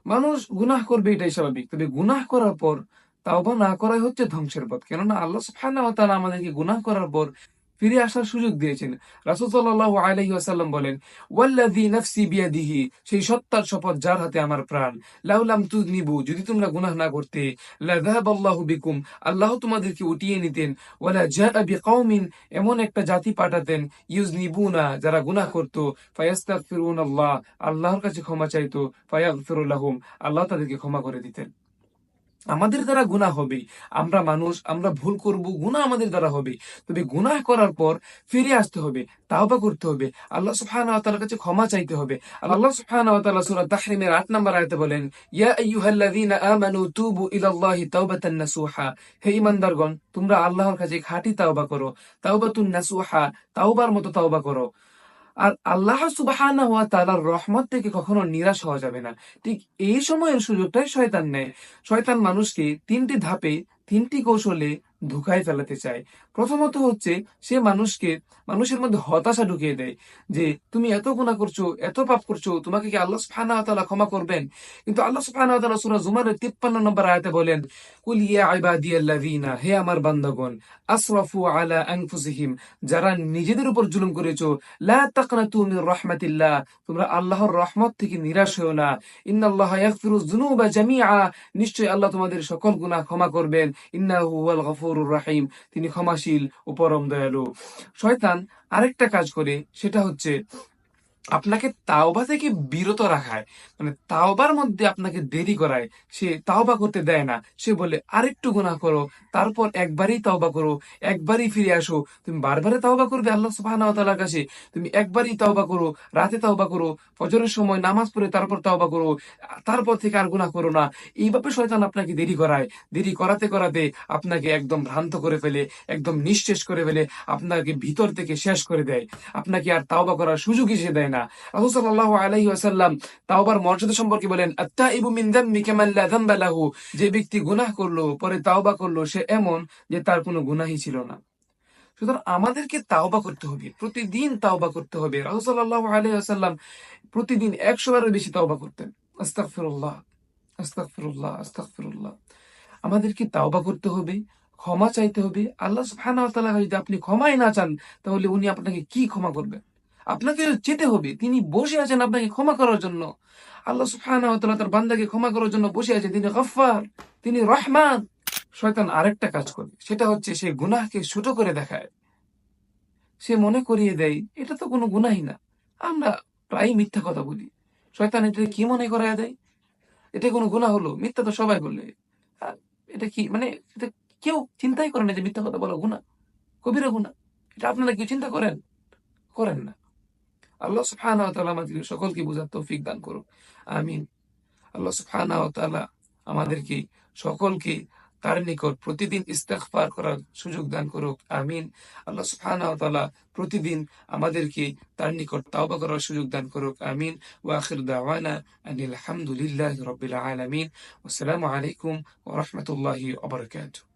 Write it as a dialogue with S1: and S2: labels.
S1: মানুষ গুনাহ করবে, এটাই স্বাভাবিক। তবে গুনাহ করার পর তাওবা না করাই হচ্ছে ধ্বংসের পথ। কেননা আল্লাহ সুবহানাহু ওয়া তাআলা আমাদেরকে গুনাহ করার পর ফিরে আসার সুযোগ দিয়েছেন। রাসূল সাল্লাল্লাহু আলাইহি ওয়াসাল্লাম বলেন, ওয়াল্লাযী নাফসি বিয়াদিহি, সেই সত্তার শপথ যার হাতে আমার প্রাণ, লাউলাম তুযনিবু, যদি তোমরা গুনাহ না করতে, লাযাহাবাল্লাহু বিকুম, আল্লাহ তোমাদেরকে উঠিয়ে নিতেন, ওয়ালা জাআ বিকাওমিন, এমন একটা জাতি পাঠাতেন, ইউযনিবুনা, যারা গুনাহ করত, ফায়াস্তাগফিরুনাল্লাহ, আল্লাহর কাছে ক্ষমা চাইতো, ফায়াগফিরু লাহুম, আল্লাহ তাদেরকে ক্ষমা করে দিতেন। আমাদের দ্বারা গুনাহ হবে, আমরা মানুষ, আমরা ভুল করব, গুনাহ আমাদের দ্বারা হবে। তবে গুনাহ করার পর ফিরে আসতে হবে, তাওবা করতে হবে, আল্লাহ সুবহানাহু ওয়া তাআলার কাছে ক্ষমা চাইতে হবে। আল্লাহ সুবহানাহু ওয়া তাআলা সূরা তাহরিমের ৮ নম্বর আয়াতে বলেন, ইয়া আইয়ুহাল্লাযীনা আমানু তুবু ইলাল্লাহি তাওবাতান নাসুহা, হে ঈমানদারগণ, তোমরা আল্লাহর কাছে খাঁটি তাওবা করো, তাওবাতুন নাসুহা, তাওবার মতো তাওবা করো। আর আল্লাহ সুবহানাহু ওয়া তাআলার রহমত থেকে কখনো নিরাশ হওয়া যাবে না। ঠিক এই সময়ের সুযোগটাই শয়তান নেয়। শয়তান মানুষকে ৩টি ধাপে, ৩টি কৌশলে ধোঁকায় ফেলাতে চায়। প্রথমত হচ্ছে, সে মানুষের মধ্যে হতাশা ঢুকিয়ে দেয় যে তুমি এত গুনাহ করছো, এত পাপ করছো, তোমাকে কি আল্লাহ সুবহানাহু ওয়া তাআলা ক্ষমা করবেন? কিন্তু আল্লাহ সুবহানাহু ওয়া তাআলা সূরা জুমারের ৫৩ নম্বর আয়াতে বলেন, কুল ইয়া ইবাদিয়াল্লাযীনা, হে আমার বান্দাগণ, আসরাফু আলা আনফুসিহিম, যারা নিজেদের উপর জুলুম করেছো, লা তাকনাতু মির রাহমাতিল্লাহ, তোমরা আল্লাহর রহমত থেকে নিরাশ হও না। ইন্নাল্লাহা ইয়াগফিরুয যুনুবা জামিআ, নিশ্চয়ই আল্লাহ তোমাদের সকল গুনাহ ক্ষমা করবেন। ইন্নাহু হুয়াল গফুরুর রাহিম, তিনি ক্ষমাশীল ও পরম দয়ালু। শয়তান আরেকটা কাজ করে, সেটা হচ্ছে আপনাকে তাওবা থেকে বিরত রাখায়, মানে তাওবার মধ্যে আপনাকে দেরি করায়। সে তাওবা করতে দেয় না। সে বলে আরেকটু গুনাহ করো, তারপর একবারই তাওবা করো, একবারই ফিরে আসো। তুমি বারবারে তাওবা করবে আল্লাহ সুবহানাহু ওয়া তাআলার কাছে? তুমি একবারই তাওবা করো, রাতে তাওবা করো, ফজরের সময় নামাজ পড়ে তারপর তাওবা করো, তারপর থেকে আর গুনাহ করো না। এইভাবে শয়তান আপনাকে দেরি করায়। দেরি করাতে করাতে আপনাকে একদম ভ্রান্ত করে ফেলে, একদম নিঃশেষ করে ফেলে, আপনাকে ভিতর থেকে শেষ করে দেয়। আপনাকে আর তাওবা করার সুযোগই সে দেয় না। রাসূল সাল্লাল্লাহু আলাইহি ওয়াসাল্লাম তাওবার মর্যাদা সম্পর্কে বলেন, আত-তাইবু মিন যামবি কামান লা যামবা লাহু, যে ব্যক্তি গুনাহ করলো পরে তাওবা করলো, সে এমন যে তার কোনো গুনাহই ছিল না। সুতরাং আমাদেরকে তাওবা করতে হবে, প্রতিদিন তাওবা করতে হবে। রাসূল সাল্লাল্লাহু আলাইহি ওয়াসাল্লাম প্রতিদিন ১০০ বারের বেশি তাওবা করতেন। আস্তাগফিরুল্লাহ, আস্তাগফিরুল্লাহ, আস্তাগফিরুল্লাহ। আমাদেরকে তাওবা করতে হবে, ক্ষমা চাইতে হবে। আল্লাহ সুবহানাহু ওয়া তাআলা যদি আপনি ক্ষমাই না চান, তাহলে উনি আপনাকে কি ক্ষমা করবেন? আপনাকে যেতে হবে। তিনি বসে আছেন আপনাকে ক্ষমা করার জন্য। আল্লাহ সুবহানাহু ওয়া তাআলা তার বান্দাকে ক্ষমা করার জন্য বসে আছেন। তিনি গফফার, তিনি রহমান। শয়তান আরেকটা কাজ করে, সেটা হচ্ছে সে গুনাহকে ছোট করে দেখায়। সে মনে করিয়ে দেয় এটা তো কোনো গুনাহই না। আমরা প্রায়ই মিথ্যা কথা বলি। শয়তান এটা কি মনে করাইয়া দেয়? এটা কোনো গুনাহ হলো? মিথ্যা তো সবাই বলে। আ এটা কি মানে, এটা কেউ চিন্তাই করে না যে মিথ্যা কথা বলা গুনাহ, কবিরা গুনাহ। এটা আপনারা কি চিন্তা করেন? করেন না। আল্লাহ সুবহানাহু ওয়া তাআলা আমাদের সকলকে বুঝার তৌফিক দান করুক। আমিন। আল্লাহ সুবহানাহু ওয়া তাআলা আমাদেরকে সকলকে তার নিকট প্রতিদিন ইস্তেগফার করার সুযোগ দান করুক। আমিন। আল্লাহ সুবহানাহু ওয়া তাআলা প্রতিদিন আমাদেরকে তার নিকট তাওবা করার সুযোগ দান করুক। আমিন। ওয়া আখিরু দাওয়ানা আনিল হামদুলিল্লাহি রাব্বিল আলামিন। আসসালামু আলাইকুম ওয়া রাহমাতুল্লাহি ওয়া বারাকাতুহু।